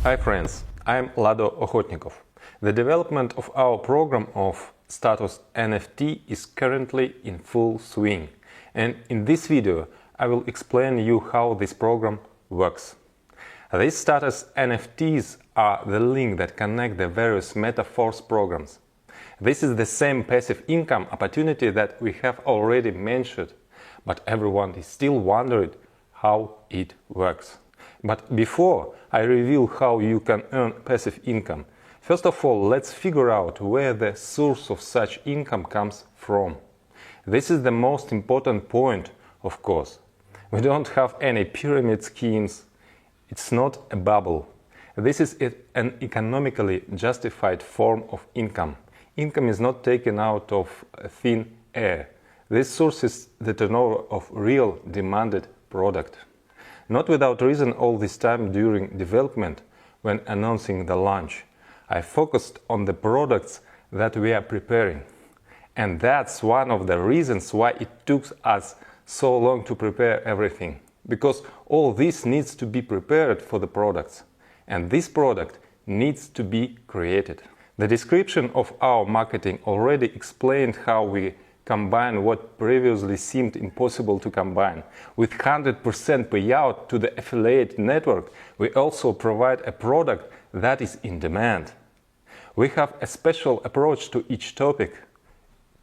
Hi friends, I'm Lado Okhotnikov. The development of our program of status NFT is currently in full swing, and in this video I will explain you how this program works. These status NFTs are the link that connect the various Metaforce programs. This is the same passive income opportunity that we have already mentioned, but everyone is still wondering how it works. But before I reveal how you can earn passive income, first of all, let's figure out where the source of such income comes from. This is the most important point, of course. We don't have any pyramid schemes. It's not a bubble. This is an economically justified form of income. Income is not taken out of thin air. This source is the turnover of real demanded product. Not without reason, all this time during development, when announcing the launch, I focused on the products that we are preparing. And that's one of the reasons why it took us so long to prepare everything. Because all this needs to be prepared for the products. And this product needs to be created. The description of our marketing already explained how we combine what previously seemed impossible to combine. With 100% payout to the affiliate network, we also provide a product that is in demand. We have a special approach to each topic,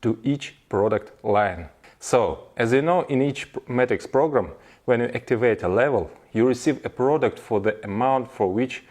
to each product line. So, as you know, in each Mantaince program, when you activate a level, you receive a product for the amount for which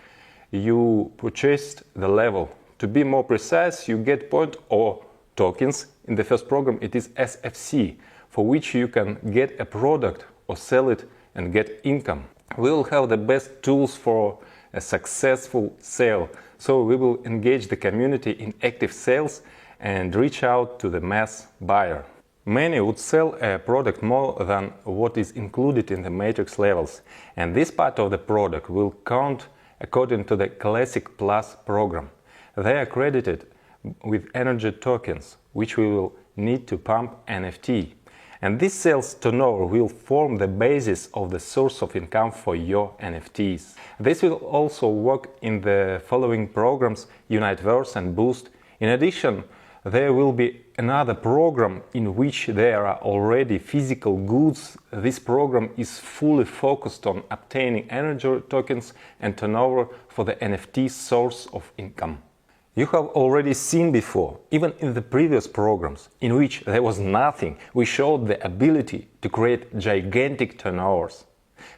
you purchased the level. To be more precise, you get points or tokens. In the first program it is SFC, for which you can get a product or sell it and get income. We will have the best tools for a successful sale, so we will engage the community in active sales and reach out to the mass buyer. Many would sell a product more than what is included in the matrix levels, and this part of the product will count according to the Classic Plus program. They are credited with energy tokens, which we will need to pump NFT. And this sales turnover will form the basis of the source of income for your NFTs. This will also work in the following programs, Uniteverse and Boost. In addition, there will be another program in which there are already physical goods. This program is fully focused on obtaining energy tokens and turnover for the NFT source of income. You have already seen before, even in the previous programs, in which there was nothing, we showed the ability to create gigantic turnovers.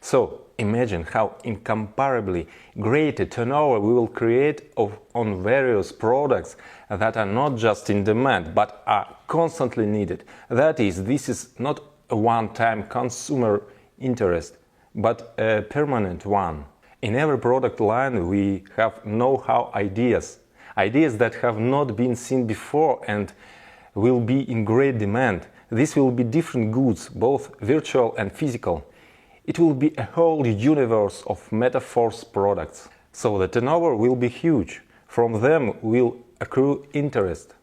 So, imagine how incomparably great a turnover we will create on various products that are not just in demand, but are constantly needed. That is, this is not a one-time consumer interest, but a permanent one. In every product line we have know-how ideas that have not been seen before and will be in great demand. This will be different goods, both virtual and physical. It will be a whole universe of Metaforce products. So the turnover will be huge. From them will accrue interest.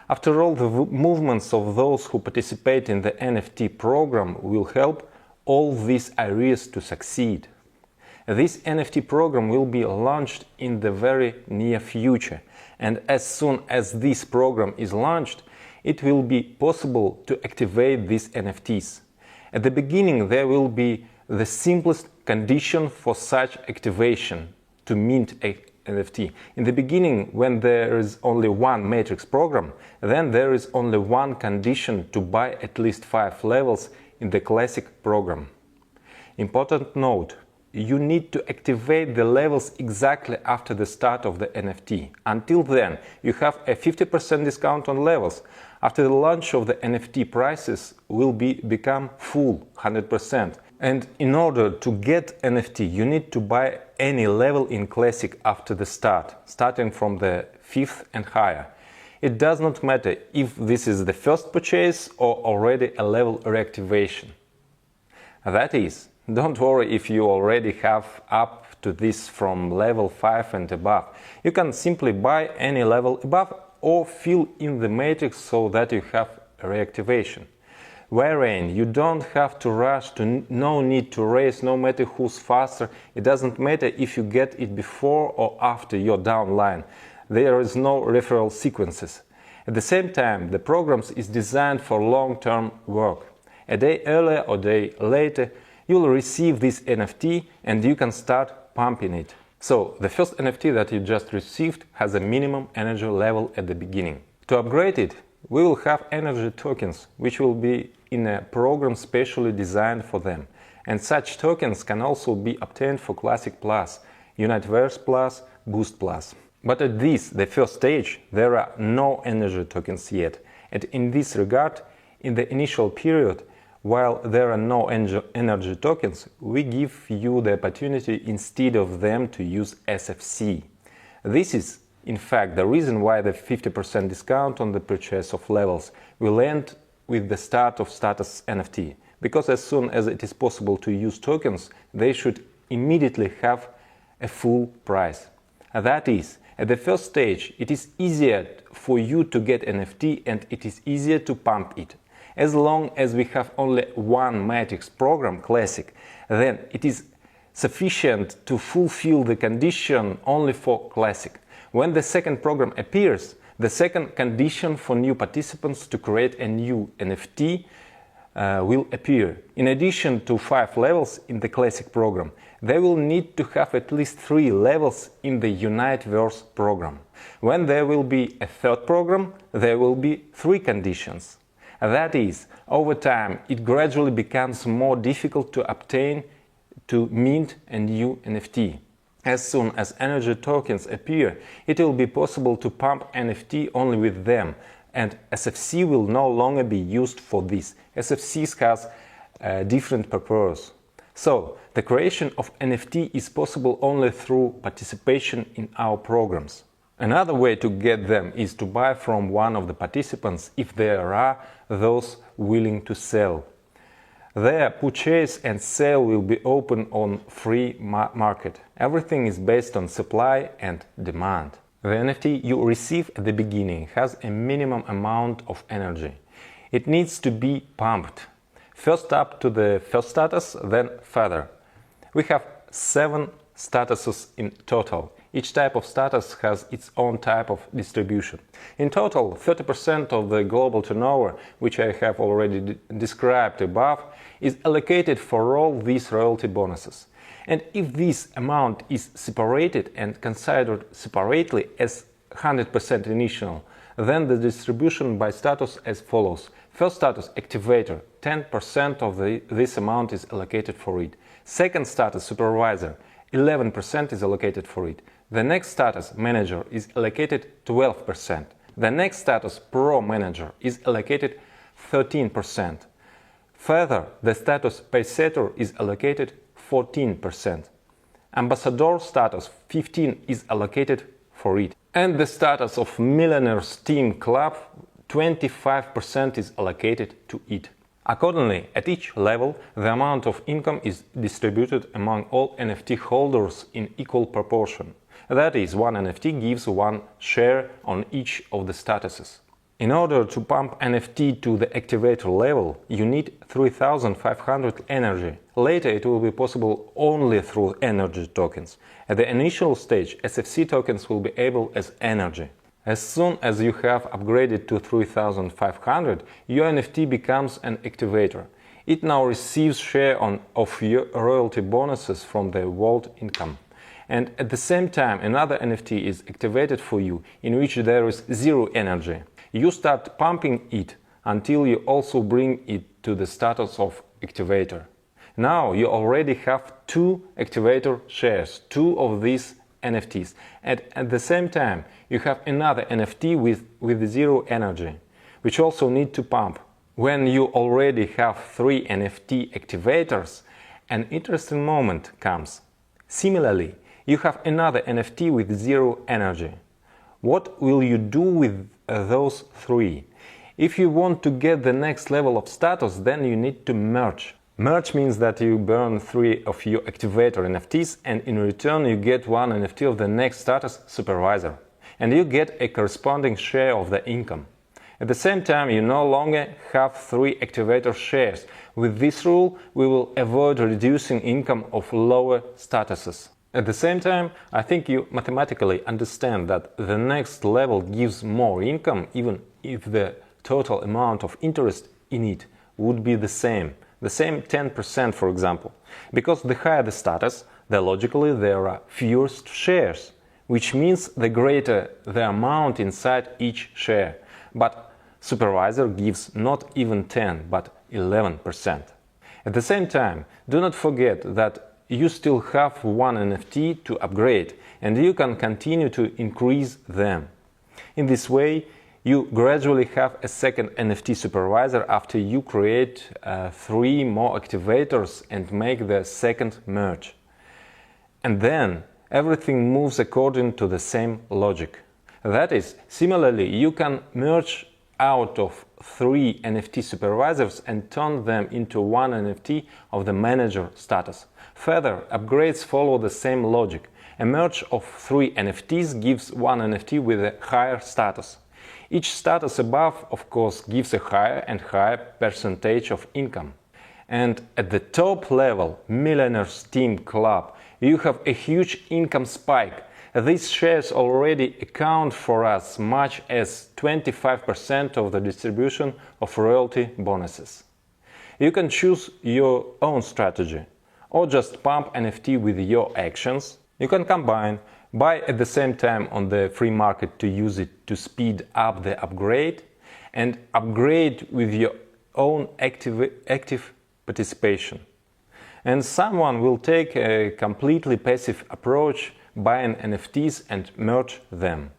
After all, the movements of those who participate in the NFT program will help all these areas to succeed. This NFT program will be launched in the very near future, and as soon as this program is launched, it will be possible to activate these NFTs. At the beginning, there will be the simplest condition for such activation to mint a NFT. In the beginning, when there is only one matrix program, then there is only one condition to buy at least 5 levels in the classic program. Important note: you need to activate the levels exactly after the start of the NFT. Until then, you have a 50% discount on levels. After the launch of the NFT, prices will become full, 100%. And in order to get NFT, you need to buy any level in Classic after the start, starting from the 5th and higher. It does not matter if this is the first purchase or already a level reactivation. That is, don't worry if you already have up to this from level 5 and above. You can simply buy any level above or fill in the matrix so that you have reactivation. wherein you don't have to rush, no need to race, no matter who's faster. It doesn't matter if you get it before or after your downline. There is no referral sequences. At the same time, the program is designed for long-term work. A day earlier or a day later, you'll receive this NFT and you can start pumping it. So, the first NFT that you just received has a minimum energy level at the beginning. To upgrade it, we will have energy tokens, which will be in a program specially designed for them. And such tokens can also be obtained for Classic Plus, Universe Plus, Boost Plus. But at this, the first stage, there are no energy tokens yet. And in this regard, in the initial period, while there are no energy tokens, we give you the opportunity instead of them to use SFC. This is, in fact, the reason why the 50% discount on the purchase of levels will end with the start of status NFT. Because as soon as it is possible to use tokens, they should immediately have a full price. That is, at the first stage, it is easier for you to get NFT and it is easier to pump it. As long as we have only one matrix program, Classic, then it is sufficient to fulfill the condition only for Classic. When the second program appears, the second condition for new participants to create a new NFT will appear. In addition to 5 levels in the Classic program, they will need to have at least 3 levels in the Universe program. When there will be a third program, there will be 3 conditions. That is, over time, it gradually becomes more difficult to obtain, to mint a new NFT. As soon as energy tokens appear, it will be possible to pump NFT only with them, and SFC will no longer be used for this. SFC has a different purpose. So, the creation of NFT is possible only through participation in our programs. Another way to get them is to buy from one of the participants if there are those willing to sell. Their purchase and sale will be open on free market. Everything is based on supply and demand. The NFT you receive at the beginning has a minimum amount of energy. It needs to be pumped. First up to the first status, then further. We have 7 statuses in total. Each type of status has its own type of distribution. In total, 30% of the global turnover, which I have already described above, is allocated for all these royalty bonuses. And if this amount is separated and considered separately as 100% initial, then the distribution by status as follows. First status, activator, 10% of this amount is allocated for it. Second status, supervisor, 11% is allocated for it. The next status, manager, is allocated 12%. The next status, pro manager, is allocated 13%. Further, the status paysetter is allocated 14%. Ambassador status 15 is allocated for it. And the status of Millionaires Team Club 25% is allocated to it. Accordingly, at each level, the amount of income is distributed among all NFT holders in equal proportion. That is, one NFT gives one share on each of the statuses. In order to pump NFT to the activator level, you need 3500 energy. Later it will be possible only through energy tokens. At the initial stage, SFC tokens will be able as energy. As soon as you have upgraded to 3500, your NFT becomes an activator. It now receives share of your royalty bonuses from the vault income. And at the same time, another NFT is activated for you, in which there is 0 energy. You start pumping it until you also bring it to the status of activator. Now you already have 2 activator shares, 2 of these NFTs, and at the same time you have another NFT with 0 energy, which also need to pump. When you already have 3 NFT activators, an interesting moment comes. Similarly, you have another NFT with 0 energy. What will you do with those 3? If you want to get the next level of status, then you need to merge. Merge means that you burn 3 of your activator NFTs and in return you get 1 NFT of the next status, supervisor. And you get a corresponding share of the income. At the same time, you no longer have 3 activator shares. With this rule, we will avoid reducing income of lower statuses. At the same time, I think you mathematically understand that the next level gives more income even if the total amount of interest in it would be the same 10% for example. Because the higher the status, the logically there are fewer shares, which means the greater the amount inside each share. But supervisor gives not even 10, but 11%. At the same time, do not forget that you still have one NFT to upgrade, and you can continue to increase them. In this way, you gradually have a second NFT supervisor after you create 3 more activators and make the second merge. And then everything moves according to the same logic. That is, similarly, you can merge out of 3 NFT supervisors and turn them into one NFT of the manager status. Further, upgrades follow the same logic. A merge of 3 NFTs gives one NFT with a higher status. Each status above, of course, gives a higher and higher percentage of income. And at the top level, Millionaires Team Club, you have a huge income spike. These shares already account for as much as 25% of the distribution of royalty bonuses. You can choose your own strategy, or just pump NFT with your actions. You can combine, buy at the same time on the free market to use it to speed up the upgrade, and upgrade with your own active participation. And someone will take a completely passive approach, buying NFTs and merge them.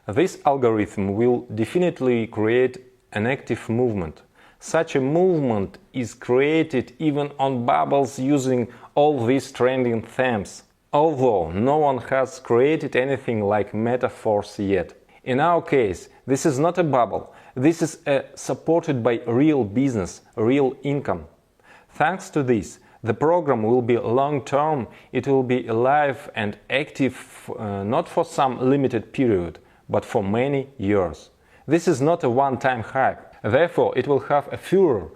This algorithm will definitely create an active movement. Such a movement is created even on bubbles using all these trending themes, although no one has created anything like Metaforce yet. In our case, this is not a bubble, this is supported by real business, real income. Thanks to this, the program will be long-term, it will be alive and active not for some limited period, but for many years. This is not a one-time hype, therefore it will have a furor,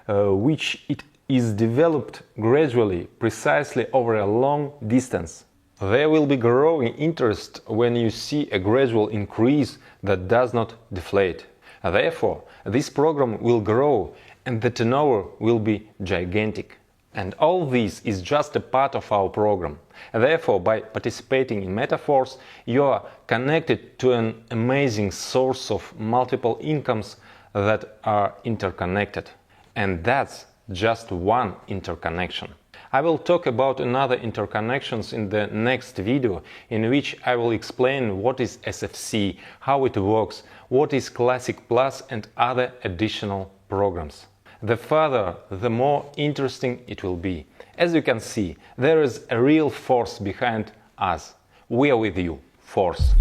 which it is developed gradually, precisely over a long distance. There will be growing interest when you see a gradual increase that does not deflate. Therefore, this program will grow and the turnover will be gigantic. And all this is just a part of our program. Therefore, by participating in Metaforce, you are connected to an amazing source of multiple incomes that are interconnected. And that's just one interconnection. I will talk about another interconnections in the next video, in which I will explain what is SFC, how it works, what is Classic Plus and other additional programs. The further, the more interesting it will be. As you can see, there is a real force behind us. We are with you, Force.